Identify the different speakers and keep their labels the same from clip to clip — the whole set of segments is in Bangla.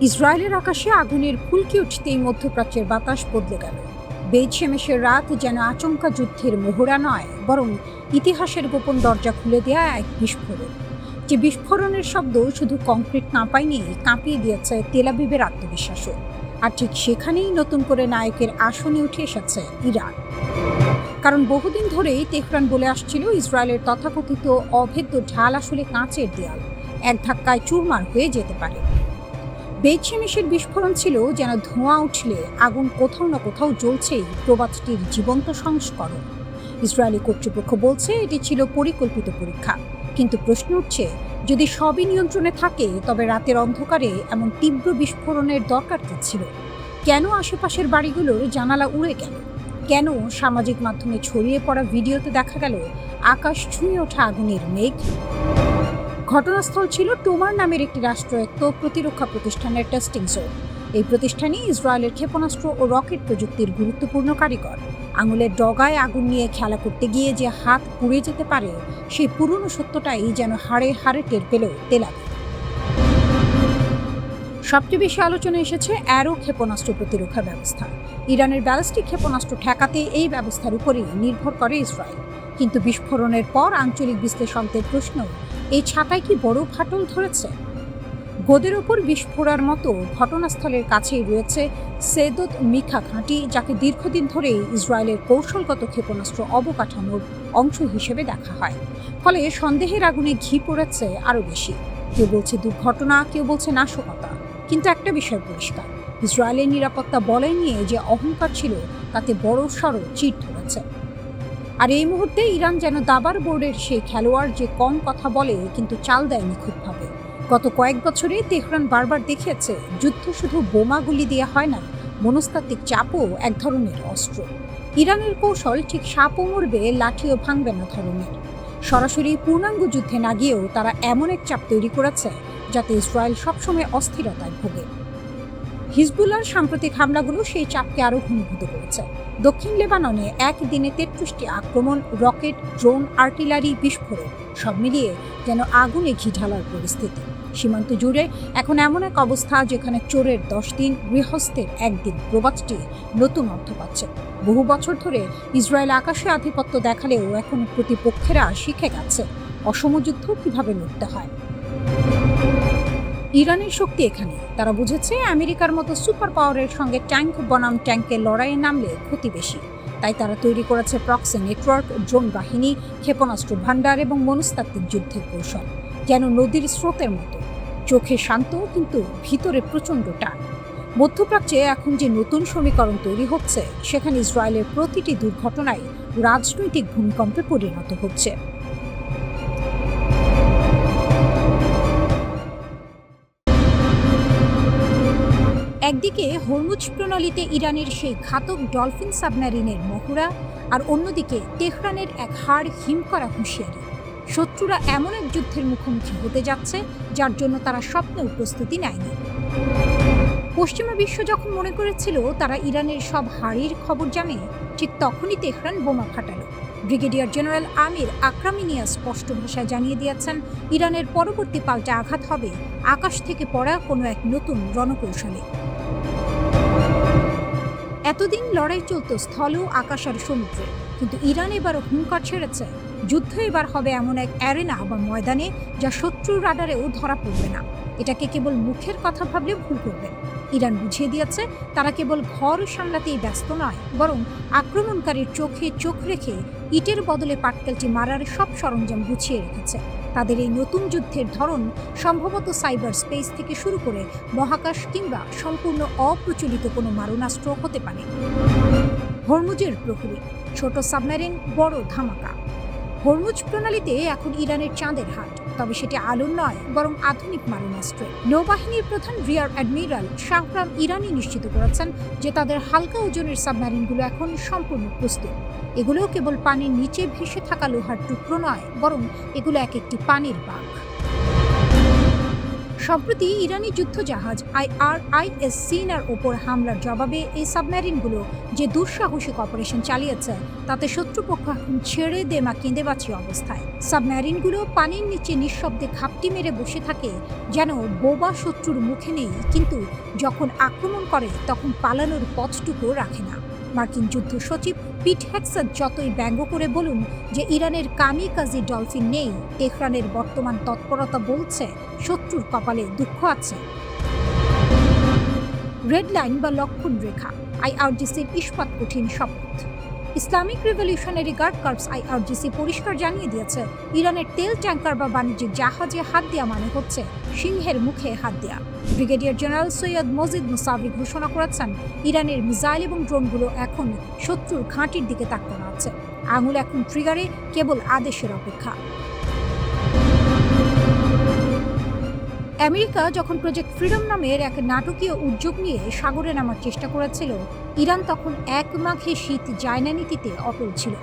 Speaker 1: ইসরায়েলের আকাশে আগুনের ফুলকি উঠতেই মধ্যপ্রাচ্যের বাতাস বদলে গেল। বেইত-শেমেশের রাত যেন আচমকা যুদ্ধের মোহরা নয়, বরং ইতিহাসের গোপন দরজা খুলে দেয়া এক বিস্ফোরণ। যে বিস্ফোরণের শব্দ শুধু কংক্রিট কাঁপায়নি, কাঁপিয়ে দিয়েছে তেল আবিবের আত্মবিশ্বাসও। আর ঠিক সেখানেই নতুন করে নায়কের আসনে উঠে এসেছে ইরান। কারণ বহুদিন ধরেই তেহরান বলে আসছিল ইসরায়েলের তথাকথিত অভেদ্য ঢাল আসলে কাঁচের দেয়াল, এক ধাক্কায় চুরমার হয়ে যেতে পারে। বেইত-শেমেশের বিস্ফোরণ ছিল যেন ধোঁয়া উঠলে আগুন কোথাও না কোথাও জ্বলছেই প্রবাদটির জীবন্ত সংস্করণ। ইসরায়েলি কর্তৃপক্ষ বলছে এটি ছিল পরিকল্পিত পরীক্ষা, কিন্তু প্রশ্ন উঠছে, যদি সবই নিয়ন্ত্রণে থাকে তবে রাতের অন্ধকারে এমন তীব্র বিস্ফোরণের দরকার কি ছিল? কেন আশেপাশের বাড়িগুলোর জানালা উড়ে গেল? কেন সামাজিক মাধ্যমে ছড়িয়ে পড়া ভিডিওতে দেখা গেল আকাশ ছুঁয়ে ওঠা আগুনের মেঘ? ঘটনাস্থল ছিল টোমার নামের একটি রাষ্ট্রায়ত্ত প্রতিরক্ষা প্রতিষ্ঠানের টেস্টিং জোন। এই প্রতিষ্ঠানই ইসরায়েলের ক্ষেপণাস্ত্র ও রকেট প্রযুক্তির গুরুত্বপূর্ণ কারিগর। আঙুলের ডগায় আগুন নিয়ে খেলা করতে গিয়ে যে হাত পুড়ে যেতে পারে, সেই পুরনো সত্যটাই যেন হাড়ে হাড়ে টের পেল তেল আবিব। সবচেয়ে বেশি আলোচনা এসেছে অ্যারো ক্ষেপণাস্ত্র প্রতিরক্ষা ব্যবস্থা। ইরানের ব্যালিস্টিক ক্ষেপণাস্ত্র ঠেকাতে এই ব্যবস্থার উপরেই নির্ভর করে ইসরায়েল। কিন্তু বিস্ফোরণের পর আঞ্চলিক বিশ্লেষকদের প্রশ্ন, এই ছাতায় কি বড় ফাটল ধরেছে? গোদের ওপর বিস্ফোরার মতো ঘটনাস্থলের কাছেই রয়েছে সেদত মিখা ঘাঁটি, যাকে দীর্ঘদিন ধরেই ইসরায়েলের কৌশলগত ক্ষেপণাস্ত্র অবকাঠামোর অংশ হিসেবে দেখা হয়। ফলে সন্দেহের আগুনে ঘি পড়েছে আরও বেশি। কেউ বলছে দুর্ঘটনা, কেউ বলছে নাশকতা। কিন্তু একটা বিষয় পরিষ্কার, ইসরায়েলের নিরাপত্তা বলয় নিয়ে যে অহংকার ছিল, তাতে বড়সড় চিট ধরেছে। আর এই মুহূর্তে ইরান যেন দাবার বোর্ডের সেই খেলোয়াড়, যে কম কথা বলে কিন্তু চাল দেয় নিখুঁতভাবে। গত কয়েক বছরে তেহরান বারবার দেখিয়েছে যুদ্ধ শুধু বোমাগুলি দিয়ে হয় না, মনস্তাত্ত্বিক চাপও এক ধরনের অস্ত্র। ইরানের কৌশল ঠিক সাপও মরবে, লাঠিও ভাঙবে না ধরনের। সরাসরি পূর্ণাঙ্গ যুদ্ধে না গিয়েও তারা এমন এক চাপ তৈরি করেছে যাতে ইসরায়েল সবসময় অস্থিরতায় ভোগে। হিজবুল্লাহর সাম্প্রতিক হামলাগুলো সেই চাপকে আরও ঘনীভূত করেছে। দক্ষিণ লেবাননে একদিনে 33টি আক্রমণ, রকেট, ড্রোন, আর্টিলারি, বিস্ফোরণ, সব মিলিয়ে যেন আগুনে ঘি ঢালার পরিস্থিতি। সীমান্ত জুড়ে এখন এমন এক অবস্থা যেখানে চোরের 10 দিন, গৃহস্থের 1 দিন প্রবাদটি নতুন অর্থ পাচ্ছে। বহু বছর ধরে ইসরায়েল আকাশে আধিপত্য দেখালেও এখন প্রতিপক্ষেরা শিখে গেছে অসম যুদ্ধ কিভাবে লড়তে হয়। ইরানের শক্তি এখানে। তারা বুঝেছে আমেরিকার মতো সুপার পাওয়ারের সঙ্গে ট্যাঙ্ক বনাম ট্যাঙ্কের লড়াইয়ে নামলে ক্ষতি বেশি। তাই তারা তৈরি করেছে প্রক্সি নেটওয়ার্ক, ড্রোন বাহিনী, ক্ষেপণাস্ত্র ভান্ডার এবং মনস্তাত্ত্বিক যুদ্ধের কৌশল, যেন নদীর স্রোতের মতো। চোখে শান্ত কিন্তু ভিতরে প্রচণ্ড টান। মধ্যপ্রাচ্যে এখন যে নতুন সমীকরণ তৈরি হচ্ছে, সেখানে ইসরায়েলের প্রতিটি দুর্ঘটনাই রাজনৈতিক ভূমিকম্পে পরিণত হচ্ছে। একদিকে হরমুজ প্রণালীতে ইরানের সেই ঘাতক ডলফিন সাবমেরিনের মহড়া, আর অন্যদিকে তেহরানের এক হাড় হিম করা হুঁশিয়ারি। শত্রুরা এমন এক যুদ্ধের মুখোমুখি হতে যাচ্ছে যার জন্য তারা স্বপ্নেও প্রস্তুতি নেয়নি। পশ্চিমা বিশ্ব যখন মনে করেছিল তারা ইরানের সব হাড়ির খবর জানে, ঠিক তখনই তেহরান বোমা ফাটালো। ব্রিগেডিয়ার জেনারেল আমির আকরামিনিয়া স্পষ্ট ভাষায় জানিয়ে দিয়েছেন, ইরানের পরবর্তী পাল্টা আঘাত হবে আকাশ থেকে পড়া কোনো এক নতুন রণকৌশলে। এতদিন লড়াই চলত স্থল, আকাশ আর সমুদ্রে, কিন্তু ইরান এবারও হুঙ্কার ছেড়েছে, যুদ্ধ এবার হবে এমন এক অ্যারেনা বা ময়দানে যা শত্রুর রাডারেও ধরা পড়বে না। এটাকে কেবল মুখের কথা ভাবলে ভুল করবেন। ইরান বুঝিয়ে দিয়েছে তারা কেবল ঘর সামলাতেই ব্যস্ত নয়, বরং আক্রমণকারীর চোখে চোখ রেখে ইটের বদলে পাটকেলটি মারার সব সরঞ্জাম গুছিয়ে রেখেছে। তাদের এই নতুন যুদ্ধের ধরন সম্ভবত সাইবার স্পেস থেকে শুরু করে মহাকাশ কিংবা সম্পূর্ণ অপ্রচলিত কোনো মারণাস্ত্র হতে পারে। হরমুজের প্রহরী, ছোট সাবমেরিন, বড় ধামাকা। হরমুজ প্রণালীতে এখন ইরানের চাঁদের হাট, তবে সেটি আলোর নয় বরং আধুনিক মারণাস্ত্র। নৌবাহিনীর প্রধান রিয়ার অ্যাডমিরাল শাহরাম ইরানি নিশ্চিত করেছেন যে তাদের হালকা ওজনের সাবমেরিনগুলো এখন সম্পূর্ণ প্রস্তুত। এগুলো কেবল পানির নিচে ভেসে থাকা লোহার টুকরো নয়, বরং এগুলো এক একটি পানির বাঘ। সম্প্রতি ইরানি যুদ্ধজাহাজ IRIS সিনার ওপর হামলার জবাবে এই সাবমেরিনগুলো যে দুঃসাহসিক অপারেশন চালিয়েছে তাতে শত্রুপক্ষ এখন ছেড়ে দেমা কেঁদে বাঁচি অবস্থায়। সাবমেরিনগুলো পানির নিচে নিঃশব্দে ঘাপটি মেরে বসে থাকে, যেন বোবা শত্রুর মুখে নেই, কিন্তু যখন আক্রমণ করে তখন পালানোর পথটুকু রাখে না। মার্কিন যুদ্ধ সচিব পিট হেক্সাট যতই ব্যঙ্গ করে বলুন যে ইরানের কামিকাজি ডলফিন নেই, তেহরানের বর্তমান তৎপরতা বলছে শত্রুর কপালে দুঃখ আছে। রেড লাইন বা লক্ষণ রেখা, IRGCর ইস্পাত কঠিন শপথ। Islamic revolutionary guard corps IRGC পরিষ্কার জানিয়ে দিয়েছে, ইরানের তেল ট্যাঙ্কার বা বাণিজ্যিক জাহাজে হাত দেওয়া মানে হচ্ছে সিংহের মুখে হাত দেওয়া। ব্রিগেডিয়ার জেনারেল সৈয়দ মজিদ মুসাবি ঘোষণা করেছেন, ইরানের মিসাইল এবং ড্রোনগুলো এখন শত্রুর ঘাঁটির দিকে তাকানো আছে। আঙুল এখন ট্রিগারে, কেবল আদেশের অপেক্ষা। আমেরিকা যখন প্রজেক্ট ফ্রিডম নামের এক নাটকীয় উদ্যোগ নিয়ে সাগরে নামার চেষ্টা করেছিল, ইরান তখন এক মাঘে শীত যায় না নীতিতে অটল ছিল।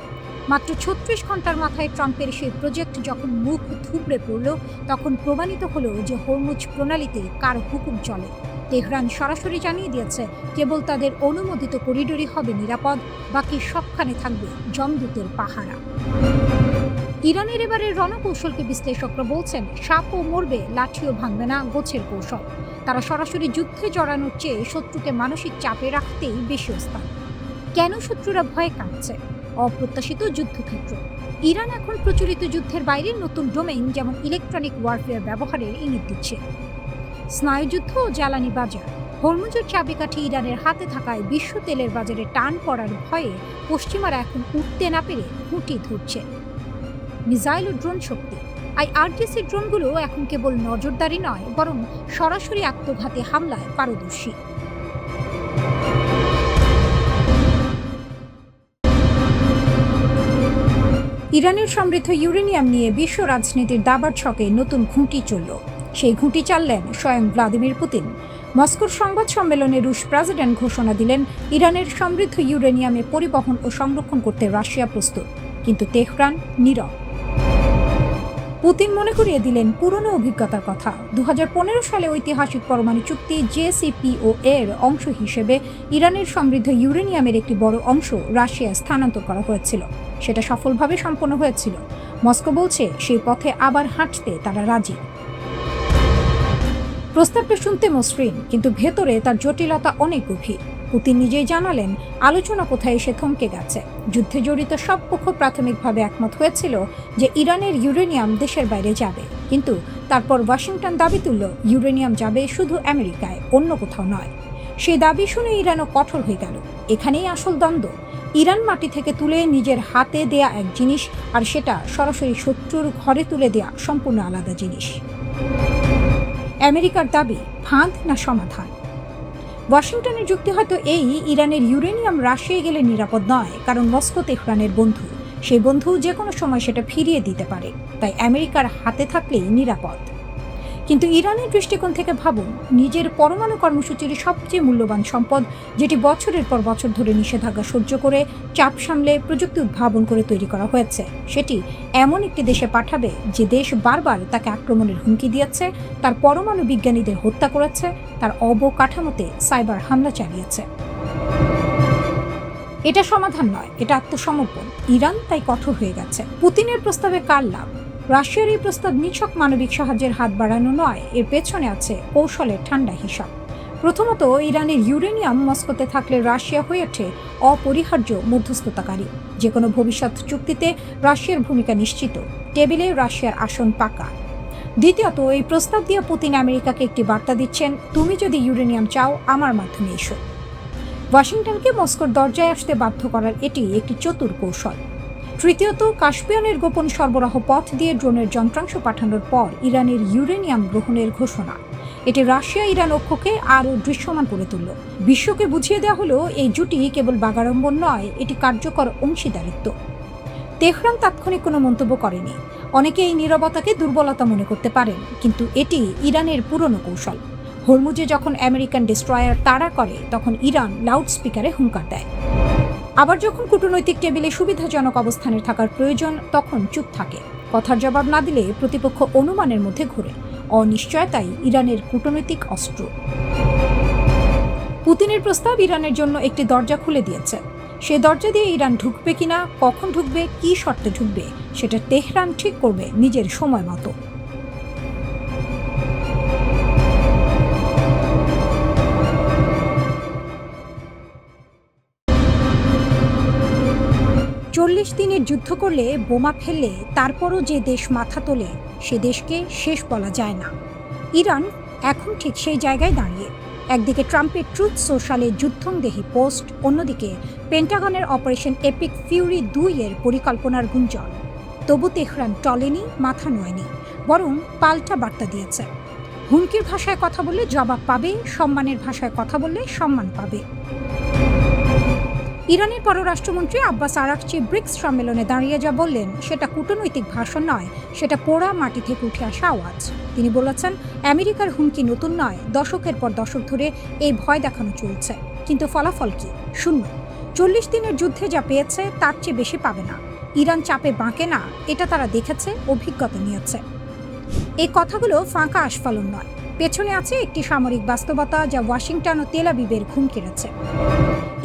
Speaker 1: মাত্র 36 ঘন্টার মাথায় ট্রাম্পের সেই প্রজেক্ট যখন মুখ থুবড়ে পড়ল, তখন প্রমাণিত হলো যে হরমুজ প্রণালীতে কার হুকুম চলে। তেহরান সরাসরি জানিয়ে দিয়েছে, কেবল তাদের অনুমোদিত করিডোরই হবে নিরাপদ, বাকি সবখানে থাকবে যমদূতের পাহারা। ইরানের এবারের রণকৌশলকে বিশ্লেষকরা বলছেন, সাপও মরবে, লাঠিও ভাঙবে না, গোছের কৌশল। তারা সরাসরি যুদ্ধে জড়ানোর চেয়ে শত্রুকে মানসিক চাপে রাখতেই বেশি ওস্তাদ। কেন শত্রুরা ভয়ে কাঁপছে? অপ্রত্যাশিত যুদ্ধক্ষেত্র। ইরান এখন প্রচলিত যুদ্ধের বাইরে নতুন ডোমেইন যেমন ইলেকট্রনিক ওয়ারফেয়ার ব্যবহারের ইঙ্গিত দিচ্ছে। স্নায়ুযুদ্ধ ও জ্বালানি বাজার। হরমুজের চাবিকাঠি ইরানের হাতে থাকায় বিশ্ব তেলের বাজারে টান পড়ার ভয়ে পশ্চিমারা এখন উঠতে না পেরে খুঁটি ধরছে। মিসাইল ও ড্রোন শক্তি। IRGC ড্রোনগুলো এখন কেবল নজরদারি নয়, বরং সরাসরি আত্মঘাতী হামলায় পারদর্শী। ইরানের সমৃদ্ধ ইউরেনিয়াম নিয়ে বিশ্ব রাজনীতির দাবার ছকে নতুন ঘুঁটি চলল। সেই ঘুঁটি চাললেন স্বয়ং ভ্লাদিমির পুতিন। মস্কোর সংবাদ সম্মেলনে রুশ প্রেসিডেন্ট ঘোষণা দিলেন, ইরানের সমৃদ্ধ ইউরেনিয়ামে পরিবহন ও সংরক্ষণ করতে রাশিয়া প্রস্তুত, কিন্তু তেহরান নীরব। পুতিন মনে করিয়ে দিলেন পুরনো অভিজ্ঞতার কথা। 2015 সালে ঐতিহাসিক পরমাণু চুক্তি JCPOA এর অংশ হিসেবে ইরানের সমৃদ্ধ ইউরেনিয়ামের একটি বড় অংশ রাশিয়ায় স্থানান্তর করা হয়েছিল। সেটা সফলভাবে সম্পন্ন হয়েছিল। মস্কো বলছে সেই পথে আবার হাঁটতে তারা রাজি। প্রস্তাবটা শুনতে মসৃণ, কিন্তু ভেতরে তার জটিলতা অনেক গভীর। পুতিন নিজেই জানালেন, আলোচনা কোথায় এসে থমকে গেছে। যুদ্ধে জড়িত সব পক্ষ প্রাথমিকভাবে একমত হয়েছিল যে ইরানের ইউরেনিয়াম দেশের বাইরে যাবে, কিন্তু তারপর ওয়াশিংটন দাবি তুলল ইউরেনিয়াম যাবে শুধু আমেরিকায়, অন্য কোথাও নয়। সেই দাবি শুনে ইরানও কঠোর হয়ে গেল। এখানেই আসল দ্বন্দ্ব। ইরান মাটি থেকে তুলে নিজের হাতে দেয়া এক জিনিস, আর সেটা সরাসরি শত্রুর ঘরে তুলে দেয়া সম্পূর্ণ আলাদা জিনিস। আমেরিকার দাবি ফাঁদ না সমাধান? ওয়াশিংটনের যুক্তি হয়তো এই, ইরানের ইউরেনিয়াম রাশিয়ায় গেলে নিরাপদ নয়, কারণ মস্কো তেহরানের বন্ধু। সেই বন্ধু যে কোনো সময় সেটা ফিরিয়ে দিতে পারে, তাই আমেরিকার হাতে থাকলেই নিরাপদ। কিন্তু ইরানের দৃষ্টিকোণ থেকে ভাবুন, নিজের পরমাণু কর্মসূচির সবচেয়ে মূল্যবান সম্পদ, যেটি বছরের পর বছর ধরে নিষেধাজ্ঞা সহ্য করে, চাপ সামলে, প্রযুক্তি উদ্ভাবন করে তৈরি করা হয়েছে, সেটি এমন একটি দেশে পাঠাবে যে দেশ বারবার তাকে আক্রমণের হুমকি দিয়েছে, তার পরমাণু বিজ্ঞানীদের হত্যা করেছে, তার অবকাঠামোতে সাইবার হামলা চালিয়েছে। এটা সমাধান নয়, এটা আত্মসমর্পণ। ইরান তাই কঠোর হয়ে গেছে। পুতিনের প্রস্তাবে কার লাভ? রাশিয়ার এই প্রস্তাব নিছক মানবিক সাহায্যের হাত বাড়ানো নয়, এর পেছনে আছে কৌশলের ঠান্ডা হিসাব। প্রথমত, ইরানের ইউরেনিয়াম মস্কোতে থাকলে রাশিয়া হয়ে ওঠে অপরিহার্য মধ্যস্থতাকারী। যে কোনো ভবিষ্যৎ চুক্তিতে রাশিয়ার ভূমিকা নিশ্চিত, টেবিলে রাশিয়ার আসন পাকা। দ্বিতীয়ত, এই প্রস্তাব দিয়ে পুতিন আমেরিকাকে একটি বার্তা দিচ্ছেন, তুমি যদি ইউরেনিয়াম চাও, আমার মাধ্যমে এসো। ওয়াশিংটনকে মস্কোর দরজায় আসতে বাধ্য করার এটি একটি চতুর কৌশল। তৃতীয়ত, কাস্পিয়ানের গোপন সরবরাহ পথ দিয়ে ড্রোনের যন্ত্রাংশ পাঠানোর পর ইরানের ইউরেনিয়াম গ্রহণের ঘোষণা। এটি রাশিয়া ইরান ঐক্যকে আরও দৃশ্যমান করে তুলল। বিশ্বকে বুঝিয়ে দেওয়া হলো, এই জুটি কেবল বাগাড়ম্বর নয়, এটি কার্যকর অংশীদারিত্ব। তেহরান তাৎক্ষণিক কোনো মন্তব্য করেনি। অনেকে এই নীরবতাকে দুর্বলতা মনে করতে পারেন, কিন্তু এটি ইরানের পুরনো কৌশল। হরমুজে যখন আমেরিকান ডেস্ট্রয়ার তাড়া করে, তখন ইরান লাউডস্পিকারে হুঙ্কার দেয়। আবার যখন কূটনৈতিক টেবিলে সুবিধাজনক অবস্থানে থাকার প্রয়োজন, তখন চুপ থাকে। কথার জবাব না দিলে প্রতিপক্ষ অনুমানের মধ্যে ঘোরে। অনিশ্চয়তাই ইরানের কূটনৈতিক অস্ত্র। পুতিনের প্রস্তাব ইরানের জন্য একটি দরজা খুলে দিয়েছে। সে দরজা দিয়ে ইরান ঢুকবে কিনা, কখন ঢুকবে, কি শর্তে ঢুকবে, সেটা তেহরান ঠিক করবে নিজের সময় মতো। চল্লিশ দিনের যুদ্ধ করলে, বোমা ফেললে তারপরও যে দেশ মাথা তোলে সে দেশকে শেষ বলা যায় না। ইরান এখন ঠিক সেই জায়গায় দাঁড়িয়ে। একদিকে ট্রাম্পের ট্রুথ সোশ্যালে যুদ্ধংদেহী পোস্ট, অন্যদিকে পেন্টাগনের অপারেশন এপিক ফিউরি 2-এর পরিকল্পনার গুঞ্জন। তবু তেহরান টলেনি, মাথা নোয়নি, বরং পাল্টা বার্তা দিয়েছে। হুমকির ভাষায় কথা বললে জবাব পাবে, সম্মানের ভাষায় কথা বললে সম্মান পাবে। ইরানের পররাষ্ট্রমন্ত্রী আব্বাস আরাকচি ব্রিক্স সম্মেলনে দাঁড়িয়ে যা বললেন সেটা কূটনৈতিক ভাষণ নয়, সেটা পোড়া মাটি থেকে উঠে আসা আওয়াজ। তিনি বলেছেন, আমেরিকার হুমকি নতুন নয়, দশকের পর দশক ধরে এই ভয় দেখানো চলছে, কিন্তু ফলাফল কি? শূন্য। 40 দিনের যুদ্ধে যা পেয়েছে তার চেয়ে বেশি পাবে না। ইরান চাপে বাঁকে না, এটা তারা দেখেছে, অভিজ্ঞতা নিয়েছে। এই কথাগুলো ফাঁকা আস্ফালন নয়, পেছনে আছে একটি সামরিক বাস্তবতা যা ওয়াশিংটন ও তেল আবিবের ঘুম কেড়েছে।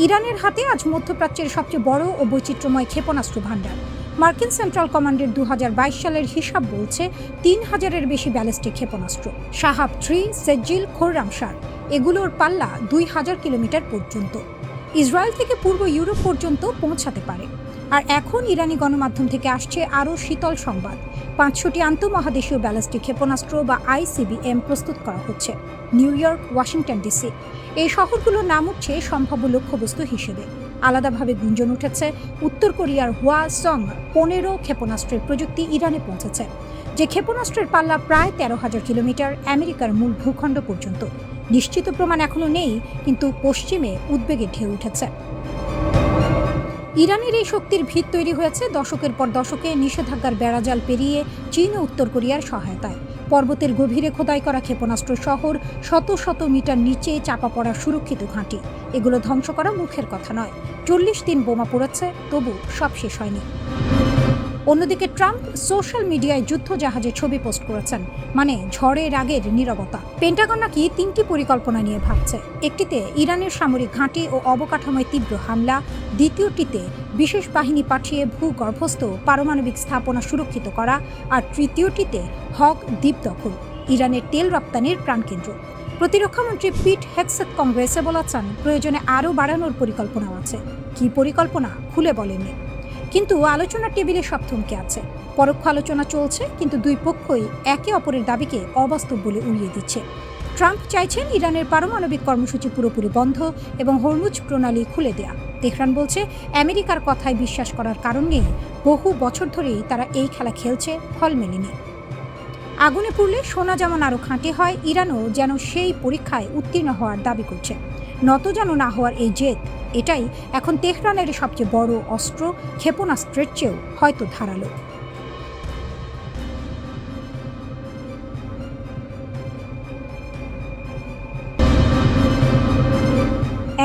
Speaker 1: ইরানের হাতে আজ মধ্যপ্রাচ্যের সবচেয়ে বড় ও বৈচিত্র্যময় ক্ষেপণাস্ত্র ভাণ্ডার। মার্কিন সেন্ট্রাল কমান্ডের 2022 সালের হিসাব বলছে 3000-এর বেশি ব্যালিস্টিক ক্ষেপণাস্ত্র। শাহাব 3, সেজ্জিল, খোররামশার, এগুলোর পাল্লা 2000 কিলোমিটার পর্যন্ত। ইসরায়েল থেকে পূর্ব ইউরোপ পর্যন্ত পৌঁছাতে পারে। আর এখন ইরানি গণমাধ্যম থেকে আসছে আরও শীতল সংবাদ। 500টি আন্তঃমহাদেশীয় ব্যালিস্টিক ক্ষেপণাস্ত্র বা ICBM প্রস্তুত করা হচ্ছে। নিউ ইয়র্ক, ওয়াশিংটন ডিসি, এই শহরগুলোর নাম উঠছে সম্ভাব্য লক্ষ্যবস্তু হিসেবে। আলাদাভাবে গুঞ্জন উঠেছে উত্তর কোরিয়ার হোয়াসং 15 ক্ষেপণাস্ত্রের প্রযুক্তি ইরানে পৌঁছেছে, যে ক্ষেপণাস্ত্রের পাল্লা প্রায় 13,000 কিলোমিটার, আমেরিকার মূল ভূখণ্ড পর্যন্ত। নিশ্চিত প্রমাণ এখনো নেই, কিন্তু পশ্চিমে উদ্বেগের ঢেউ উঠেছে। ইরানের এই শক্তির ভিত তৈরি হয়েছে দশকের পর দশকে নিষেধাজ্ঞার বেড়াজাল পেরিয়ে চীন ও উত্তর কোরিয়ার সহায়তায়। পর্বতের গভীরে খোদাই করা ক্ষেপণাস্ত্র শহর, শত শত মিটার নিচে চাপা পড়া সুরক্ষিত ঘাঁটি, এগুলো ধ্বংস করা মুখের কথা নয়। 40 দিন বোমা পড়েছে, তবু সব শেষ হয়নি। অন্যদিকে ট্রাম্প সোশ্যাল মিডিয়ায় যুদ্ধ জাহাজের ছবি পোস্ট করেছেন, মানে ঝড়ের আগের নীরবতা। পেন্টাগন নাকি 3টি পরিকল্পনা নিয়ে ভাবছে। একটিতে ইরানের সামরিক ঘাঁটি ও অবকাঠামোয় তীব্র হামলা, দ্বিতীয়টিতে বিশেষ বাহিনী পাঠিয়ে ভূগর্ভস্থ পারমাণবিক স্থাপনা সুরক্ষিত করা, আর তৃতীয়টিতে হক দ্বীপ দখল, ইরানের তেল রপ্তানির প্রাণকেন্দ্র। প্রতিরক্ষামন্ত্রী পিট হেগসেথ কংগ্রেসে বলেছেন, প্রয়োজনে আরও বাড়ানোর পরিকল্পনাও আছে। কি পরিকল্পনা খুলে বলেননি, কিন্তু আলোচনার টেবিলে সব থমকে আছে। পরোক্ষ আলোচনা চলছে, কিন্তু দুই পক্ষই একে অপরের দাবিকে অবাস্তব বলে উড়িয়ে দিচ্ছে। ট্রাম্প চাইছেন ইরানের পারমাণবিক কর্মসূচি পুরোপুরি বন্ধ এবং হরমুজ প্রণালী খুলে দেয়া। তেহরান বলছে আমেরিকার কথায় বিশ্বাস করার কারণ নেই, বহু বছর ধরেই তারা এই খেলা খেলছে, ফল মেলেনি। আগুনে পুড়লে সোনা যেমন আরও খাঁটি হয়, ইরানও যেন সেই পরীক্ষায় উত্তীর্ণ হওয়ার দাবি করছে। নত যেন না হওয়ার এই জেদ, এটাই এখন তেহরানের সবচেয়ে বড় অস্ত্র, ক্ষেপণাস্ত্রের চেয়েও হয়তো ধারালো।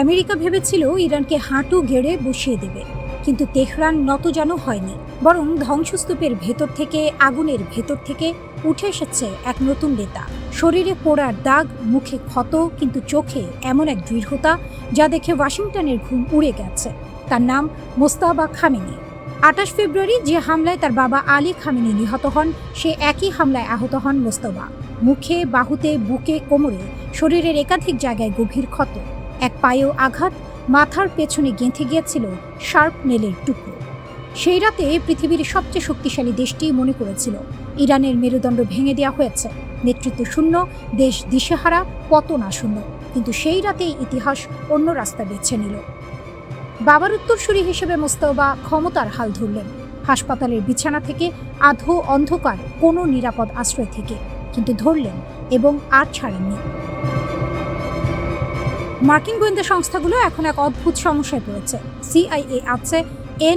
Speaker 1: আমেরিকা ভেবেছিল ইরানকে হাঁটু গেড়ে বসিয়ে দেবে, কিন্তু তেহরান নত যেন হয়নি, বরং ধ্বংসস্তূপের ভেতর থেকে, আগুনের ভেতর থেকে উঠে এসেছে এক নতুন নেতা। শরীরে পোড়ার দাগ, মুখে ক্ষত, কিন্তু চোখে এমন এক দৃঢ়তা যা দেখে ওয়াশিংটনের ঘুম উড়ে গেছে। তার নাম মোস্তাবা খামেনি। 28 ফেব্রুয়ারি যে হামলায় তার বাবা আলী খামেনি নিহত হন, সে একই হামলায় আহত হন মোস্তাবা। মুখে, বাহুতে, বুকে, কোমরে, শরীরের একাধিক জায়গায় গভীর ক্ষত, এক পায়েও আঘাত, মাথার পেছনে গেঁথে গিয়েছিল শার্প নেলের টুকরো। সেই রাতে পৃথিবীর সবচেয়ে শক্তিশালী দেশটি মনে করেছিল ইরানের মেরুদণ্ড ভেঙে দেওয়া হয়েছে, নেতৃত্ব শূন্য, দেশ দিশেহারা, পতন আসন্ন। কিন্তু সেই রাতেই ইতিহাস অন্য রাস্তা বেছে নিল। বাবার উত্তরসূরি হিসেবে মোস্তফা ক্ষমতার হাল ধরলেন, হাসপাতালের বিছানা থেকে, আধো অন্ধকার কোনো নিরাপদ আশ্রয় থেকে, কিন্তু ধরলেন এবং আর ছাড়েননি। মার্কিন গোয়েন্দা সংস্থাগুলো এখন এক অদ্ভুত সমস্যায় পড়েছে। CIA আছে,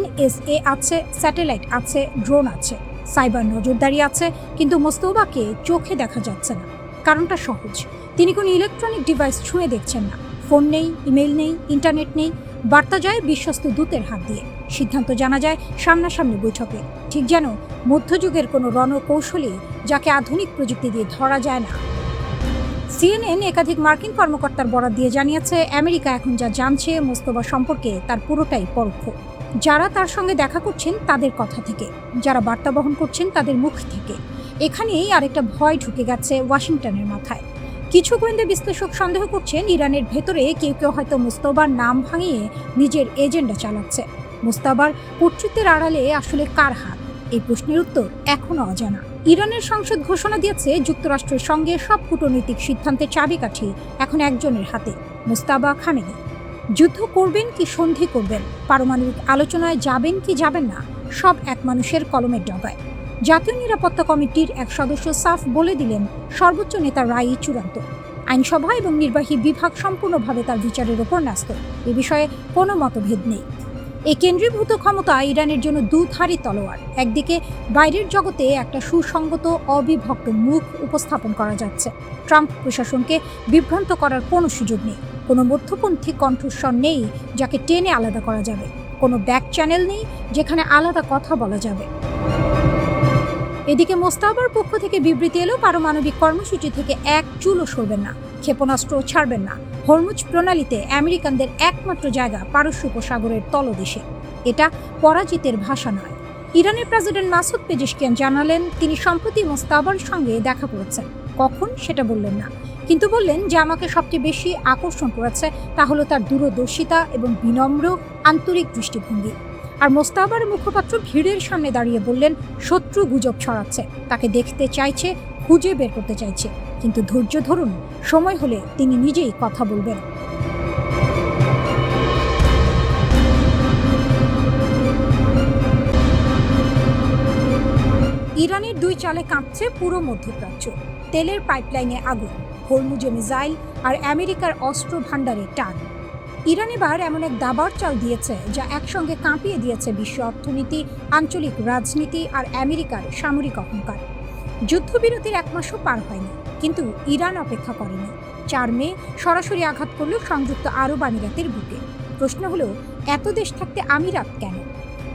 Speaker 1: NSA আছে, স্যাটেলাইট আছে, ড্রোন আছে, সাইবার নজরদারি আছে, কিন্তু মোস্তফাকে চোখে দেখা যাচ্ছে না। কারণটা সহজ, তিনি কোনো ইলেকট্রনিক ডিভাইস ছুঁয়ে দেখছেন না। ফোন নেই, ইমেইল নেই, ইন্টারনেট নেই, বার্তা যায় বিশ্বস্ত দূতের হাত দিয়ে। সিদ্ধান্ত জানা যায় সামনাসামনি বৈঠকে, ঠিক যেন মধ্যযুগের কোনো রণকৌশলী যাকে আধুনিক প্রযুক্তি দিয়ে ধরা যায় না। সিএনএন একাধিক মার্কিন কর্মকর্তার বরাত দিয়ে জানিয়েছে, আমেরিকা এখন যা জানছে মোস্তফা সম্পর্কে তার পুরোটাই পরোক্ষ। যারা তার সঙ্গে দেখা করছেন তাদের কথা থেকে, যারা বার্তা বহন করছেন তাদের মুখ থেকে। এখানেই আরেকটা ভয় ঢুকে গেছে ওয়াশিংটনের মাথায়। কিছু গোয়েন্দা বিশ্লেষক সন্দেহ করছেন ইরানের ভেতরে কেউ কেউ হয়তো মোস্তফার নাম ভাঙিয়ে নিজের এজেন্ডা চালাচ্ছে। মোস্তফার কর্তৃত্বের আড়ালে আসলে কার হাত? এই প্রশ্নের উত্তর এখনো অজানা। ইরানের সংসদ ঘোষণা দিয়েছে যুক্তরাষ্ট্রের সঙ্গে সব কূটনৈতিক সিদ্ধান্তের চাবিকাঠি এখন একজনের হাতে, মোস্তফা খামেনি। যুদ্ধ করবেন কি সন্ধি করবেন, পারমাণবিক আলোচনায় যাবেন কি যাবেন না, সব এক মানুষের কলমের ডগায়। জাতীয় নিরাপত্তা কমিটির এক সদস্য সাফ বলে দিলেন, সর্বোচ্চ নেতার রায়ই চূড়ান্ত। আইনসভা এবং নির্বাহী বিভাগ সম্পূর্ণভাবে তার বিচারের ওপর ন্যস্ত। এ বিষয়ে কোনো মতভেদ নেই। এই কেন্দ্রীভূত ক্ষমতা ইরানের জন্য দুধারী তলোয়ার। একদিকে বাইরের জগতে একটা সুসংগত অবিভক্ত মুখ উপস্থাপন করা যাচ্ছে। ট্রাম্প প্রশাসনকে বিভ্রান্ত করার কোনো সুযোগ নেই। কোনো মধ্যপন্থী কণ্ঠস্বর নেই যাকে টেনে আলাদা করা যাবে। কোনো ব্যাক চ্যানেল নেই যেখানে আলাদা কথা বলা যাবে। এদিকে মোস্তফার পক্ষ থেকে বিবৃতি এলো, পারমাণবিক কর্মসূচি থেকে এক চুলও সরবেন না, ক্ষেপণাস্ত্র ছাড়বেন না। হরমুজ প্রণালীতে আমেরিকানদের একমাত্র জায়গা পারস্য উপসাগরের তলদেশে। এটা পরাজিতের ভাষা নয়। ইরানের প্রেসিডেন্ট মাসুদ পেজেশকিয়ান জানালেন, তিনি সম্প্রতি মোস্তফার সঙ্গে দেখা করেছেন। কখন সেটা বললেন না, কিন্তু বললেন যে আমাকে সবচেয়ে বেশি আকর্ষণ করেছে তা হলো তার দূরদর্শিতা এবং বিনম্র আন্তরিক দৃষ্টিভঙ্গি। আর মোস্তফার মুখপাত্র ভিড়ের সামনে দাঁড়িয়ে বললেন, শত্রু গুজব ছড়াচ্ছে, তাকে দেখতে চাইছে, খুঁজে বের করতে চাইছে, কিন্তু ধৈর্য ধরুন, সময় হলে তিনি নিজেই কথা বলবেন। ইরানের দুই চালে কাঁপছে পুরো মধ্যপ্রাচ্য। তেলের পাইপলাইনে আগুন, হরমুজে মিসাইল আর আমেরিকার অস্ত্র ভাণ্ডারে টান। ইরান এবার এমন এক দাবার চাল দিয়েছে যা একসঙ্গে কাঁপিয়ে দিয়েছে বিশ্ব অর্থনীতি, আঞ্চলিক রাজনীতি আর আমেরিকার সামরিক অহংকার। যুদ্ধবিরতির এক মাসও পার হয়নি, কিন্তু ইরান অপেক্ষা করেনি। 4 মে সরাসরি আঘাত করল সংযুক্ত আরব আমিরাতের বুকে। প্রশ্ন হলো, এত দেশ থাকতে আমিরাত কেন?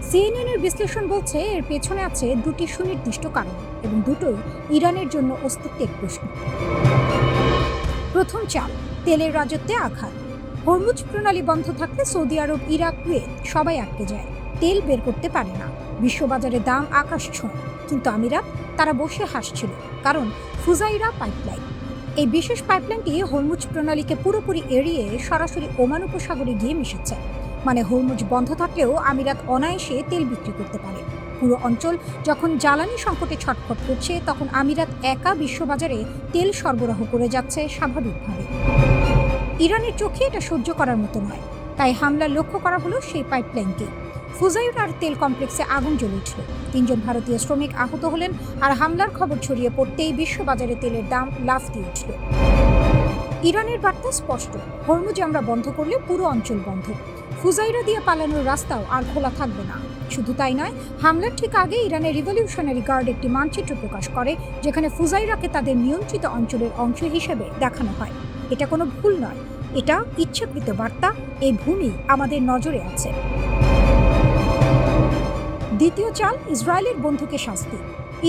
Speaker 1: সিএনএনের বিশ্লেষণ বলছে, এর পেছনে আছে দুটি সুনির্দিষ্ট কারণ, এবং দুটোই ইরানের জন্য অস্তিত্বের প্রশ্ন। প্রথম চাল, তেলের রাজত্বে আঘাত। হরমুজ প্রণালী বন্ধ থাকলে সৌদি আরব, ইরাক, কুয়েত সবাই আটকে যায়, তেল বের করতে পারে না। বিশ্ববাজারে দাম আকাশ ছোঁয়। কিন্তু আমিরাত, তারা বসে হাসছিল, কারণ ফুজাইরা পাইপলাইন। এই বিশেষ পাইপলাইনটি হরমুজ প্রণালীকে পুরোপুরি এড়িয়ে সরাসরি ওমান উপসাগরে গিয়ে মিশেছে। মানে হরমুজ বন্ধ থাকলেও আমিরাত অনায়াসে তেল বিক্রি করতে পারে। পুরো অঞ্চল যখন জ্বালানি সংকটে ছটফট করছে, তখন আমিরাত একা বিশ্ববাজারে তেল সরবরাহ করে যাচ্ছে স্বাভাবিকভাবে। ইরানের চোখে এটা সহ্য করার মতো নয়, তাই হামলার লক্ষ্য করা হলো সেই পাইপলাইনকে। ফুজাইরার তেল কমপ্লেক্সে আগুন জ্বলে উঠল, 3 জন ভারতীয় শ্রমিক আহত হলেন, আর হামলার খবর ছড়িয়ে পড়তেই বিশ্ববাজারে তেলের দাম লাফ দিয়ে উঠল। ইরানের বার্তা স্পষ্ট, হরমুজ আমরা বন্ধ করলে পুরো অঞ্চল বন্ধ। ফুজাইরা দিয়ে পালানোর রাস্তাও আর খোলা থাকবে না। শুধু তাই নয়, হামলার ঠিক আগে ইরানের রিভলিউশনারি গার্ড একটি মানচিত্র প্রকাশ করে, যেখানে ফুজাইরাকে তাদের নিয়ন্ত্রিত অঞ্চলের অংশ হিসেবে দেখানো হয়। এটা কোনো ভুল নয়, এটা ইচ্ছাকৃত বার্তা। এই ভূমি আমাদের নজরে আছে। দ্বিতীয় চাল, ইসরায়েলের বন্ধুকে শাস্তি।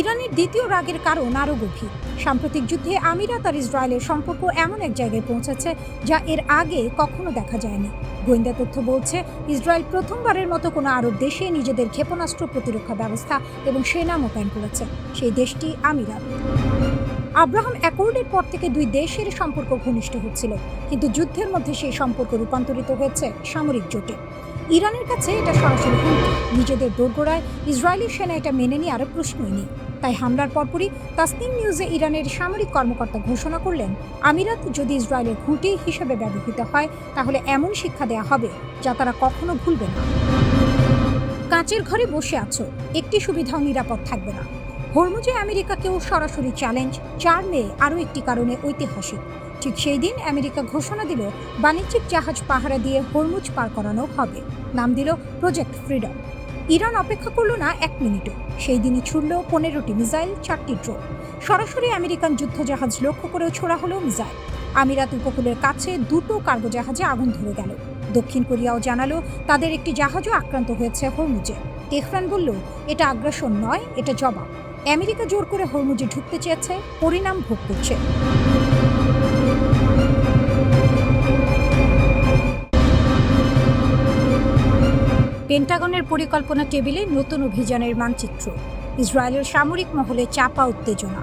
Speaker 1: ইরানের দ্বিতীয় রাগের কারণ আরও গভীর। সাম্প্রতিক যুদ্ধে আমিরাত আর ইসরায়েলের সম্পর্ক এমন এক জায়গায় পৌঁছেছে যা এর আগে কখনো দেখা যায়নি। গোয়েন্দা তথ্য বলছে, ইসরায়েল প্রথমবারের মতো কোনো আরব দেশে নিজেদের ক্ষেপণাস্ত্র প্রতিরক্ষা ব্যবস্থা এবং সেনা মোতায়েন করেছে। সেই দেশটি আমিরাত। আব্রাহাম অ্যাকর্ডের পর থেকে দুই দেশের সম্পর্ক ঘনিষ্ঠ হচ্ছিল, কিন্তু যুদ্ধের মধ্যে সেই সম্পর্ক রূপান্তরিত হয়েছে সামরিক জোটে। ইরানের কাছে এটা সরাসরি হুমকি। নিজেদের দোরগোড়ায় ইসরায়েলি সেনা এটা মেনে নিয়ে আরও প্রশ্নই নেই। তাই হামলার পরপরই তাসনিম নিউজে ইরানের সামরিক কর্মকর্তা ঘোষণা করলেন, আমিরাত যদি ইসরায়েলের ঘুঁটি হিসেবে ব্যবহৃত হয়, তাহলে এমন শিক্ষা দেয়া হবে যা তারা কখনো ভুলবে না। কাঁচের ঘরে বসে আছো, একটি সুবিধাও নিরাপদ থাকবে না। হরমুজে আমেরিকাকেও সরাসরি চ্যালেঞ্জ। 4 মে আরও একটি কারণে ঐতিহাসিক। ঠিক সেই দিন আমেরিকা ঘোষণা দিল, বাণিজ্যিক জাহাজ পাহারা দিয়ে হরমুজ পার করানো হবে। নাম দিল প্রজেক্ট ফ্রিডম। ইরান অপেক্ষা করল না 1 মিনিটও। সেই দিনই ছুড়ল 15টি মিসাইল, 4টি ড্রোন। সরাসরি আমেরিকান যুদ্ধজাহাজ লক্ষ্য করেও ছোড়া হলো মিসাইল। আমিরাত উপকূলের কাছে 2টো কার্গো জাহাজে আগুন ধরে গেল। দক্ষিণ কোরিয়াও জানালো তাদের একটি জাহাজও আক্রান্ত হয়েছে হরমুজে। তেহরান বলল এটা আগ্রাসন নয়, এটা জবাব। আমেরিকা জোর করে হরমুজে ঢুকতে চেয়েছে, পরিণাম ভোগ করছে। পেন্টাগনের পরিকল্পনা টেবিলে নতুন অভিযানের মানচিত্র। ইসরায়েলের সামরিক মহলে চাপা উত্তেজনা।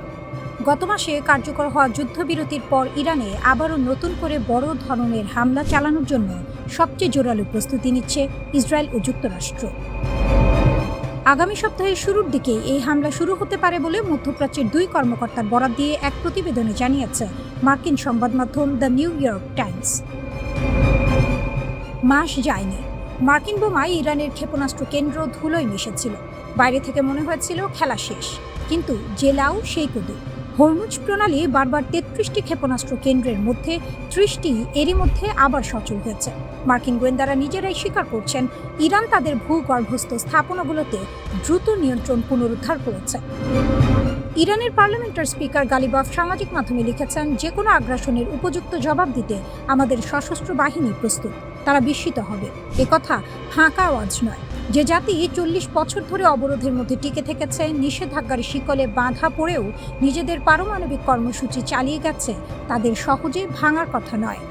Speaker 1: গত মাসে কার্যকর হওয়া যুদ্ধবিরতির পর ইরানে আবারও নতুন করে বড় ধরনের হামলা চালানোর জন্য সবচেয়ে জোরালো প্রস্তুতি নিচ্ছে ইসরায়েল ও যুক্তরাষ্ট্র। আগামী সপ্তাহের শুরুর দিকে এই হামলা শুরু হতে পারে বলে মধ্যপ্রাচ্যের দুই কর্মকর্তার বরাত দিয়ে এক প্রতিবেদনে জানিয়েছে মার্কিন সংবাদ মাধ্যম দ্য নিউ ইয়র্ক টাইমস। মাস যায়নি, মার্কিন বোমায় ইরানের ক্ষেপণাস্ত্র কেন্দ্র ধুলোয় মিশেছিল। বাইরে থেকে মনে হয়েছিল খেলা শেষ, কিন্তু জেলাও সেই কদু। হরমুজ প্রণালী বারবার ৩৩টি ক্ষেপণাস্ত্র কেন্দ্রের মধ্যে ৩০টি এরই মধ্যে আবার সচল হয়েছে। মার্কিন গোয়েন্দারা নিজেরাই স্বীকার করছেন ইরান তাদের ভূগর্ভস্থ স্থাপনাগুলোতে দ্রুত নিয়ন্ত্রণ পুনরুদ্ধার করেছে। ইরানের পার্লামেন্টের স্পিকার গালিবাফ সামাজিক মাধ্যমে লিখেছেন, যে কোনো আগ্রাসনের উপযুক্ত জবাব দিতে আমাদের সশস্ত্র বাহিনী প্রস্তুত, তারা বিস্মিত হবে। একথা ফাঁকা আওয়াজ নয়। যে জাতি ৪০ বছর ধরে অবরোধের মধ্যে টিকে থেকেছে, নিষেধাজ্ঞার শিকলে বাঁধা পড়েও নিজেদের পারমাণবিক কর্মসূচি চালিয়ে গেছে, তাদের সহজে ভাঙার কথা নয়।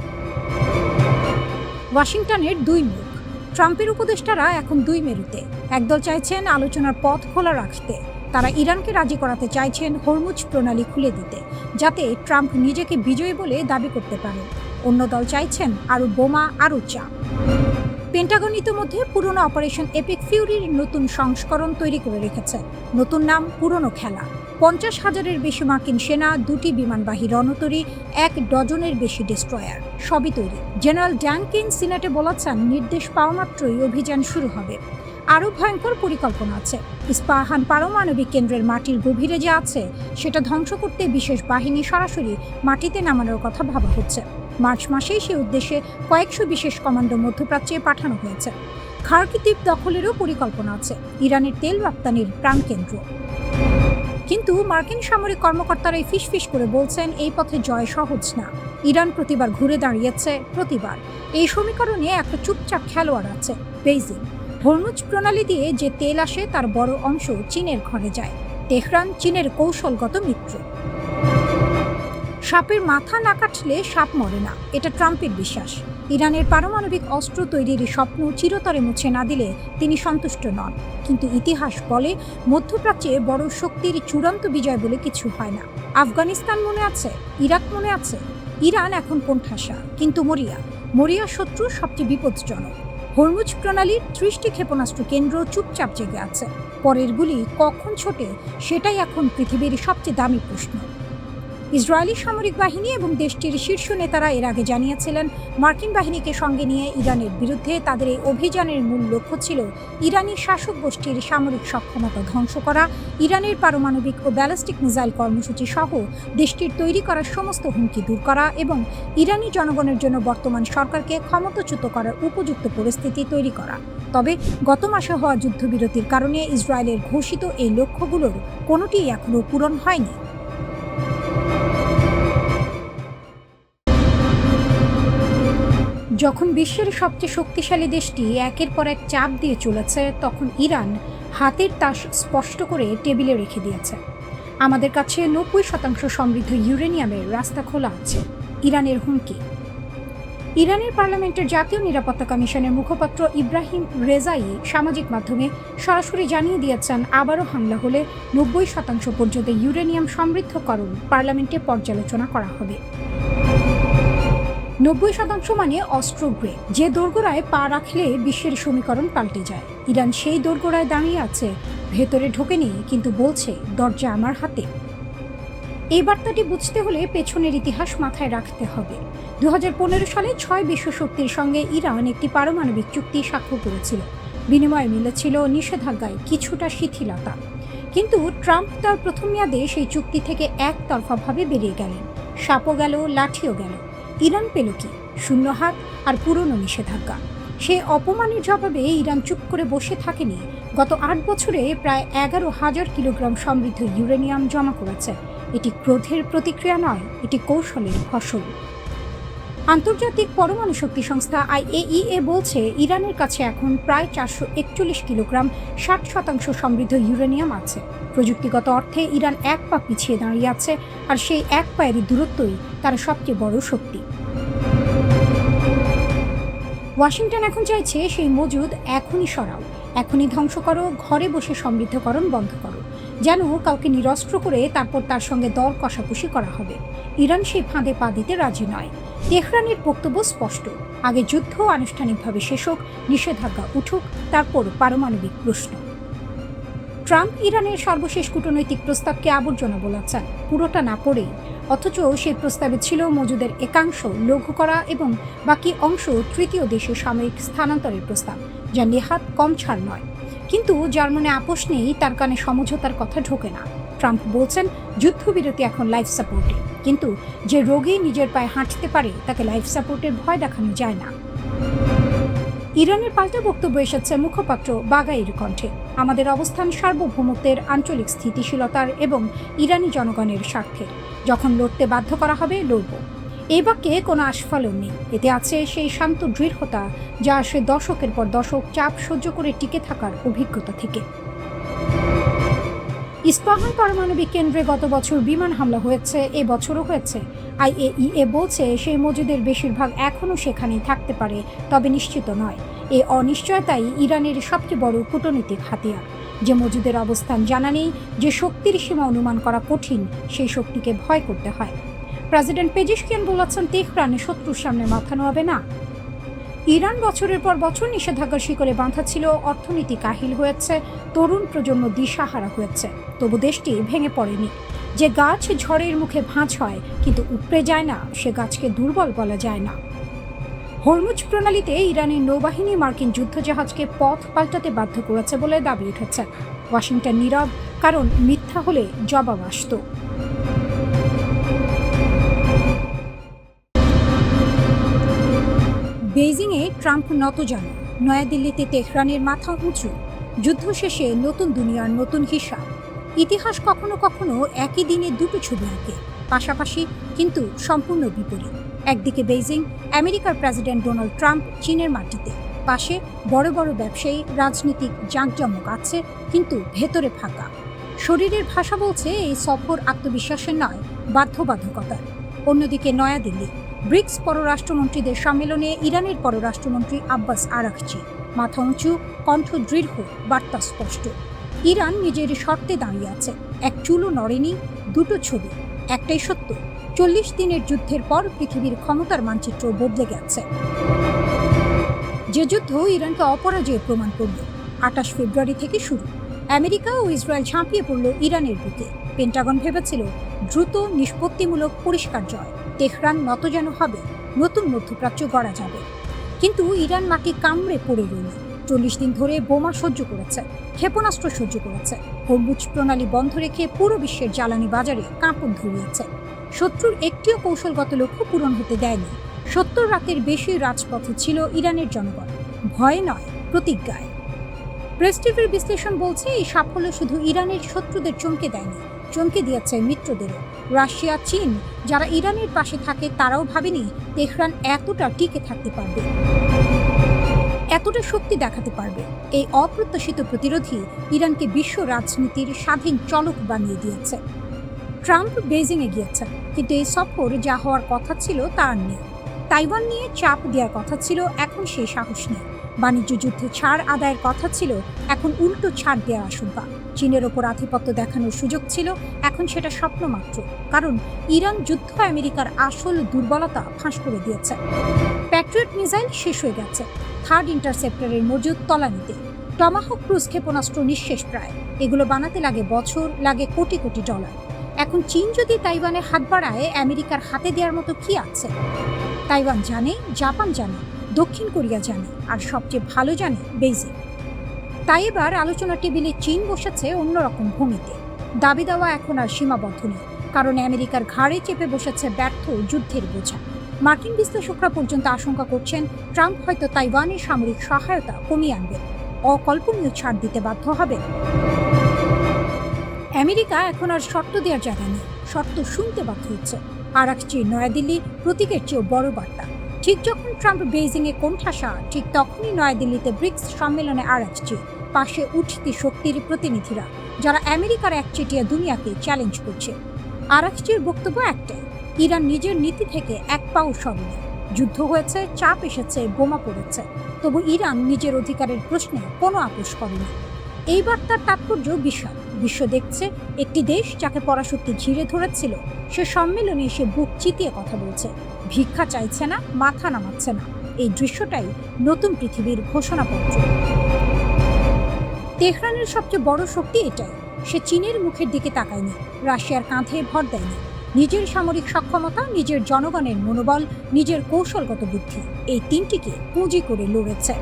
Speaker 1: ওয়াশিংটনের দুই মুখ। ট্রাম্পের উপদেষ্টারা এখন দুই মেরুতে। একদল চাইছেন আলোচনার পথ খোলা রাখতে, তারা ইরানকে রাজি করাতে চাইছেন হরমুজ প্রণালী খুলে দিতে, যাতে ট্রাম্প নিজেকে বিজয়ী বলে দাবি করতে পারেন। অন্য দল চাইছেন আরও বোমা, আরও চাপ। পেন্টাগন ইতিমধ্যে পুরনো অপারেশন এপিক ফিউরির নতুন সংস্করণ তৈরি করে রেখেছে। নতুন নাম, পুরনো খেলা। ৫০,০০০-এর বেশি মার্কিন সেনা, ২টি বিমানবাহী রণতরী, ১ ডজনের বেশি ডেস্ট্রয়ার, সবই তৈরি। জেনারেল ড্যান কেন সিনেটে বলেছেন, নির্দেশ পাওয়া মাত্রই অভিযান শুরু হবে। আরও ভয়ঙ্কর পরিকল্পনা আছে। ইস্পাহান পারমাণবিক কেন্দ্রের মাটির গভীরে যা আছে সেটা ধ্বংস করতে বিশেষ বাহিনী সরাসরি মাটিতে নামানোর কথা ভাবা হচ্ছে। মার্চ মাসেই সে উদ্দেশ্যে কয়েকশো বিশেষ কমান্ডো মধ্যপ্রাচ্যে পাঠানো হয়েছে। খার্কিভ দ্বীপ দখলেরও পরিকল্পনা আছে, ইরানের তেল রপ্তানির প্রাণকেন্দ্র। কিন্তু মার্কিন সামরিক কর্মকর্তারাই ফিসফিস করে বলছেন এই পথে জয় সহজ না। ইরান প্রতিবার ঘুরে দাঁড়িয়েছে, প্রতিবার। এই সমীকরণে একটা চুপচাপ খেলোয়াড় আছে, বেইজিং। হরমুজ প্রণালী দিয়ে যে তেল আসে তার বড় অংশ চীনের ঘরে যায়। তেহরান চীনের কৌশলগত মিত্র। সাপের মাথা না কাটলে সাপ মরে না, এটা ট্রাম্পের বিশ্বাস। ইরানের পারমাণবিক অস্ত্র তৈরির স্বপ্ন চিরতরে মুছে না দিলে তিনি সন্তুষ্ট নন। কিন্তু ইতিহাস বলে, মধ্যপ্রাচ্যে বড় শক্তির চূড়ান্ত বিজয় বলে কিছু হয় না। আফগানিস্তান মনে আছে, ইরাক মনে আছে। ইরান এখন কোণঠাসা, কিন্তু মরিয়া শত্রু সবচেয়ে বিপজ্জনক। হরমুজ প্রণালীর ৩০টি ক্ষেপণাস্ত্র কেন্দ্র চুপচাপ জেগে আছে। পরের গুলি কখন ছোটে সেটাই এখন পৃথিবীর সবচেয়ে দামি প্রশ্ন। ইসরায়েলি সামরিক বাহিনী এবং দেশটির শীর্ষ নেতারা এর আগে জানিয়েছিলেন, মার্কিন বাহিনীকে সঙ্গে নিয়ে ইরানের বিরুদ্ধে তাদের এই অভিযানের মূল লক্ষ্য ছিল ইরানি শাসক গোষ্ঠীর সামরিক সক্ষমতা ধ্বংস করা, ইরানের পারমাণবিক ও ব্যালিস্টিক মিসাইল কর্মসূচি সহ দেশটির তৈরি করার সমস্ত হুমকি দূর করা এবং ইরানি জনগণের জন্য বর্তমান সরকারকে ক্ষমতাচ্যুত করার উপযুক্ত পরিস্থিতি তৈরি করা। তবে গত মাসে হওয়া যুদ্ধবিরতির কারণে ইসরায়েলের ঘোষিত এই লক্ষ্যগুলোর কোনোটিই এখনও পূরণ হয়নি। যখন বিশ্বের সবচেয়ে শক্তিশালী দেশটি একের পর এক চাপ দিয়ে চলেছে, তখন ইরান হাতের তাস স্পষ্ট করে টেবিলে রেখে দিয়েছে। আমাদের কাছে ৯০% সমৃদ্ধ ইউরেনিয়ামের রাস্তা খোলা আছে, ইরানের হুমকি। ইরানের পার্লামেন্টের জাতীয় নিরাপত্তা কমিশনের মুখপাত্র ইব্রাহিম রেজাই সামাজিক মাধ্যমে সরাসরি জানিয়ে দিয়েছেন, আবারও হামলা হলে ৯০% পর্যন্ত ইউরেনিয়াম সমৃদ্ধকরণ পার্লামেন্টে পর্যালোচনা করা হবে। ৯০% মানে অস্ত্র গ্রেড, যে দোরগোড়ায় পা রাখলে বিশ্বের সমীকরণ পাল্টে যায়। ইরান সেই দোরগোড়ায় দাঁড়িয়ে আছে, ভেতরে ঢোকেনি, কিন্তু বলছে দরজা আমার হাতে। এই বার্তাটি বুঝতে হলে পেছনের ইতিহাস মাথায় রাখতে হবে। ২০১৫ সালে ৬ বিশ্বশক্তির সঙ্গে ইরান একটি পারমাণবিক চুক্তি স্বাক্ষর করেছিল। বিনিময়ে মিলেছিল নিষেধাজ্ঞায় কিছুটা শিথিলতা। কিন্তু ট্রাম্প তার প্রথম মেয়াদে সেই চুক্তি থেকে একতরফাভাবে বেরিয়ে গেলেন। সাপও গেল, লাঠিও গেল। ইরান পেল কি? শূন্য হাত আর পুরনো নিষেধাজ্ঞা। সেই অপমানের জবাবে ইরান চুপ করে বসে থাকেনি। গত ৮ বছরে প্রায় ১১,০০০ কিলোগ্রাম সমৃদ্ধ ইউরেনিয়াম জমা করেছে। এটি ক্রোধের প্রতিক্রিয়া নয়, এটি কৌশলের ফসল। আন্তর্জাতিক পরমাণু শক্তি সংস্থা IAEA বলছে ইরানের কাছে এখন প্রায় 441 কিলোগ্রাম 60% সমৃদ্ধ ইউরেনিয়াম আছে। প্রযুক্তিগত অর্থে ইরান এক পা পিছিয়ে দাঁড়িয়ে আছে, আর সেই এক পায়েরই দূরত্বই তার সবচেয়ে বড় শক্তি। ওয়াশিংটন এখন চাইছে সেই মজুদ এখনই সরাও, এখনই ধ্বংস করো, ঘরে বসে সমৃদ্ধকরণ বন্ধ করো, যেন কাউকে নিরস্ত্র করে তারপর তার সঙ্গে দর কষাকষি করা হবে। ইরান সেই ফাঁদে পা দিতে রাজি নয়। তেহরানের বক্তব্য স্পষ্ট, আগে যুদ্ধ আনুষ্ঠানিকভাবে শেষ হোক, নিষেধাজ্ঞা উঠুক, তারপর পারমাণবিক প্রশ্ন। ট্রাম্প ইরানের সর্বশেষ কূটনৈতিক প্রস্তাবকে আবর্জনা বলেছেন, পুরোটা না পড়েই। অথচ সেই প্রস্তাবে ছিল মজুদের একাংশ লঘু করা এবং বাকি অংশ তৃতীয় দেশে সামরিক স্থানান্তরের প্রস্তাব, যা নেহাত কম ছাড় নয়। কিন্তু যার মনে আপোষ নেই তার কানে সমঝোতার কথা ঢোকে না। ট্রাম্প বলছেন যুদ্ধবিরতি এখন লাইফ সাপোর্টে, কিন্তু যে রোগী নিজের পায়ে হাঁটতে পারে তাকে লাইফ সাপোর্টের ভয় দেখানো যায় না। ইরানের পাল্টা বক্তব্য এসেছে মুখপাত্র বাগাইর কণ্ঠে, আমাদের অবস্থান সার্বভৌমত্বের, আঞ্চলিক স্থিতিশীলতার এবং ইরানি জনগণের স্বার্থে। যখন লড়তে বাধ্য করা হবে লড়ব। এই বাক্যে কোনো আস্ফালন নেই, এতে আছে সেই শান্ত দৃঢ়তা যা আসে দশকের পর দশক চাপ সহ্য করে টিকে থাকার অভিজ্ঞতা থেকে। ইস্পাহান পারমাণবিক কেন্দ্রে গত বছর বিমান হামলা হয়েছে, এবছরও হয়েছে। IAEA বলছে সেই মজুদের বেশিরভাগ এখনও সেখানেই থাকতে পারে, তবে নিশ্চিত নয়। এই অনিশ্চয়তাই ইরানের সবচেয়ে বড় কূটনৈতিক হাতিয়ার। যে মজুদের অবস্থান জানা নেই, যে শক্তির সীমা অনুমান করা কঠিন, সেই শক্তিকে ভয় করতে হয়। প্রেসিডেন্ট পেজিশকিয়ান বলেছেন তেহরানে শত্রুর সামনে মাথা নোয়াবে না। ইরান বছরের পর বছর নিষেধাজ্ঞার শিকলে বাঁধা ছিল, অর্থনীতি কাহিল হয়েছে, তরুণ প্রজন্ম দিশাহারা হয়েছে, তবু দেশটি ভেঙে পড়েনি। যে গাছ ঝড়ের মুখে ভাঁজ হয় কিন্তু উপড়ে যায় না, সে গাছকে দুর্বল বলা যায় না। হরমুজ প্রণালীতে ইরানের নৌবাহিনী মার্কিন যুদ্ধজাহাজকে পথ পাল্টাতে বাধ্য করেছে বলে দাবি উঠেছে। ওয়াশিংটন নীরব, কারণ মিথ্যা হলে জবাব আসত। বেইজিংয়ে ট্রাম্প নতজানু, নয়াদিল্লিতে তেহরানের মাথা উঁচু। যুদ্ধ শেষে নতুন দুনিয়ার নতুন হিসাব। ইতিহাস কখনো কখনো একই দিনে দুটো ছবি আঁকে, পাশাপাশি কিন্তু সম্পূর্ণ বিপরীত। একদিকে বেইজিং, আমেরিকার প্রেসিডেন্ট ডোনাল্ড ট্রাম্প চীনের মাটিতে, পাশে বড় বড় ব্যবসায়ী, রাজনীতিক জাঁকজমক আছে, কিন্তু ভেতরে ফাঁকা। শরীরের ভাষা বলছে এই সফর আত্মবিশ্বাসের নয়, বাধ্যবাধকতার। অন্যদিকে নয়াদিল্লি, ব্রিক্স পররাষ্ট্রমন্ত্রীদের সম্মেলনে ইরানের পররাষ্ট্রমন্ত্রী আব্বাস আরাকচি, মাথা উঁচু, কণ্ঠ দৃঢ়, বার্তা স্পষ্ট। ইরান নিজের শর্তে দাঁড়িয়ে আছে, এক চুলও নড়েনি। দুটো ছবি, একটাই সত্য, 40 দিনের যুদ্ধের পর পৃথিবীর ক্ষমতার মানচিত্র বদলে গেছে। যে যুদ্ধ ইরানকে অপরাজয় প্রমাণ করল, 28 ফেব্রুয়ারি থেকে শুরু। আমেরিকা ও ইসরায়েল ঝাঁপিয়ে পড়ল ইরানের বুকে। পেন্টাগন ভেবেছিল দ্রুত, নিষ্পত্তিমূলক, পরিষ্কার জয়। তেহরান নতজানু হবে, নতুন মধ্যপ্রাচ্য গড়া যাবে। কিন্তু ইরান মাটি কামড়ে পড়ে রইল। 40 দিন ধরে বোমা সহ্য করেছে, ক্ষেপণাস্ত্র সহ্য করেছে, হরমুজ প্রণালী বন্ধ রেখে পুরো বিশ্বের জ্বালানি বাজারে কাঁপন ধরিয়েছে। শত্রুর একটিও কৌশলগত লক্ষ্য পূরণ হতে দেয়নি। 70 রাতের বেশি রাজপথে ছিল ইরানের জনগণ, ভয়ে নয়, প্রতিজ্ঞায়। প্রেস টিভির বিশ্লেষণ বলছে এই সাফল্য শুধু ইরানের শত্রুদের চমকে দেয়নি, চমকে দিয়েছে মিত্রদেরও। রাশিয়া, চীন, যারা ইরানের পাশে থাকে, তারাও ভাবেনি তেহরান এতটা টিকে থাকতে পারবে, এতটা শক্তি দেখাতে পারবে। এই অপ্রত্যাশিত প্রতিরোধী ইরানকে বিশ্ব রাজনীতির স্বাধীন চলক বানিয়ে দিয়েছে। ট্রাম্প বেইজিংয়ে গিয়েছেন, কিন্তু এই সফর যা হওয়ার কথা ছিল তা আর নেই। তাইওয়ান নিয়ে চাপ দেওয়ার কথা ছিল, এখন সেই সাহস নেই। বাণিজ্য যুদ্ধে ছাড় আদায়ের কথা ছিল, এখন উল্টো ছাড় দেওয়ার আশঙ্কা। চীনের ওপর আধিপত্য দেখানোর সুযোগ ছিল, এখন সেটা স্বপ্ন মাত্র। কারণ ইরান যুদ্ধ আমেরিকার আসল দুর্বলতা ফাঁস করে দিয়েছে। প্যাট্রিয়ট মিসাইল শেষ হয়ে গেছে, থার্ড ইন্টারসেপ্টরের মজুদ তলানিতে। টমাহক ক্রুজ ক্ষেপণাস্ত্র নিঃশেষ প্রায়। এগুলো বানাতে লাগে বছর, লাগে কোটি কোটি ডলার। এখন চীন যদি তাইওয়ানে হাত বাড়ায়, আমেরিকার হাতে দেওয়ার মতো কি আছে? তাইওয়ান জানে, জাপান জানে, দক্ষিণ কোরিয়া জানে, আর সবচেয়ে ভালো জানে বেইজিং। তাই এবার আলোচনা টেবিলে চীন বসেছে অন্যরকম ভূমিতে। দাবি দেওয়া এখন আর সীমাবদ্ধ নেই, কারণ আমেরিকার ঘাড়ে চেপে বসেছে ব্যর্থ যুদ্ধের বোঝা। মার্কিন বিশ্লেষকরা পর্যন্ত আশঙ্কা করছেন ট্রাম্প হয়তো তাইওয়ানের সামরিক সহায়তা কমিয়ে আনবেন, অকল্পনীয় ছাড় দিতে বাধ্য হবে। আমেরিকা এখন আর শর্ত দেওয়ার জায়গা নেই, শর্ত শুনতে বাধ্য হচ্ছে। আরাকচি, নয়াদিল্লি, প্রতীকের চেয়েও বড় বার্তা। ঠিক যখন ট্রাম্প বেইজিংয়ে কোণঠাসা, ঠিক তখনই নয়াদিল্লিতে ব্রিক্স সম্মেলনে আরাকচি পাশে উঠতি শক্তির প্রতিনিধিরা, যারা আমেরিকার একচেটিয়া দুনিয়াকে চ্যালেঞ্জ করছে। আরাকচির বক্তব্য একটাই, ইরান নিজের নীতি থেকে এক পাও সরেনি। যুদ্ধ হয়েছে, চাপ এসেছে, বোমা পড়েছে, তবু ইরান নিজের অধিকারের প্রশ্নে কোনো আপোষ করেনি। এই বার্তার তাৎপর্য বিশাল। বিশ্ব দেখছে একটি দেশ যাকে পরাশক্তি ঘিরে ধরেছিল, সে সম্মেলনে এসে বুক চিতিয়ে কথা বলছে, ভিক্ষা চাইছে না, মাথা নামাচ্ছে না। এই দৃশ্যটাই নতুন পৃথিবীর ঘোষণাপত্র। তেহরানের সবচেয়ে বড় শক্তি এটাই, সে চীনের মুখের দিকে তাকায়নি, রাশিয়ার কাঁধে ভর দেয়নি। নিজের সামরিক সক্ষমতা, নিজের জনগণের মনোবল, নিজের কৌশলগত বুদ্ধি, এই তিনটিকে পুঁজি করে লড়েছে।